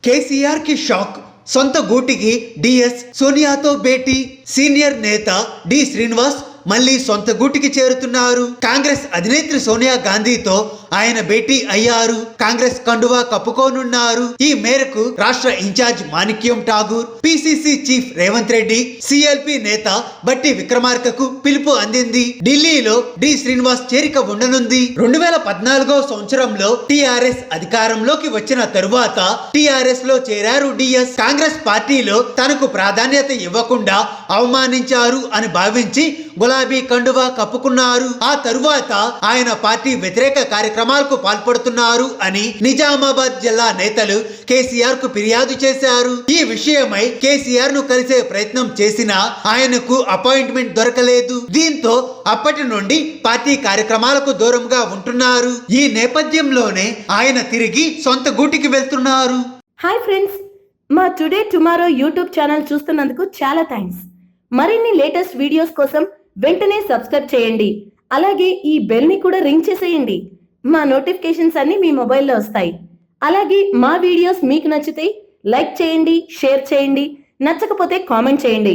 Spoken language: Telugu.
కేసీఆర్ కి షాక్. సొంత గూటికి డిఎస్ సోనియాతో భేటీ. సీనియర్ నేత డి శ్రీనివాస్ మళ్ళీ సొంత గూటికి చేరుతున్నారు. కాంగ్రెస్ అధినేత్రి సోనియా గాంధీతో ఆయన భేటీ అయ్యారు. కాంగ్రెస్ కండువా కప్పుకోనున్నారు. ఈ మేరకు రాష్ట్ర incharge Manickam Tagore, PCC chief Revanth Reddy, CLP నేత బట్టి విక్రమార్కకు పిలుపు అందింది. ఢిల్లీలో డి శ్రీనివాస్ చేరిక ఉండనుంది. 2014 సంవత్సరంలో టిఆర్ఎస్ అధికారంలోకి వచ్చిన తరువాత టిఆర్ఎస్ లో చేరారు డిఎస్. కాంగ్రెస్ పార్టీలో తనకు ప్రాధాన్యత ఇవ్వకుండా అవమానించారు అని భావించి గులాబీ కండువా కప్పుకున్నారు. ఆ తరువాత ఆయన పార్టీ వ్యతిరేక కార్యక్రమాలకు పాల్పడుతున్నారు అని నిజామాబాద్ జిల్లా నేతలు కేసీఆర్ కు ఫిర్యాదు చేశారు. ఈ విషయమై కేసీఆర్ ను కలిసే ప్రయత్నం చేసినా ఆయనకు అపాయింట్మెంట్ దొరకలేదు. దీంతో అప్పటి నుండి పార్టీ కార్యక్రమాలకు దూరంగా ఉంటున్నారు. ఈ నేపథ్యంలోనే ఆయన తిరిగి సొంత గూటికి వెళ్తున్నారు. హాయ్ ఫ్రెండ్స్, మా టుడే టుమారో యూట్యూబ్ ఛానల్ చూస్తున్నందుకు చాలా థ్యాంక్స్. మరిన్ని లేటెస్ట్ వీడియోస్ కోసం వెంటనే సబ్స్క్రైబ్ చేయండి. అలాగే ఈ బెల్ ని కూడా రింగ్ చేసేయండి. మా నోటిఫికేషన్స్ అన్ని మీ మొబైల్లో వస్తాయి. అలాగే మా వీడియోస్ మీకు నచ్చితే లైక్ చేయండి, షేర్ చేయండి, నచ్చకపోతే కామెంట్ చేయండి.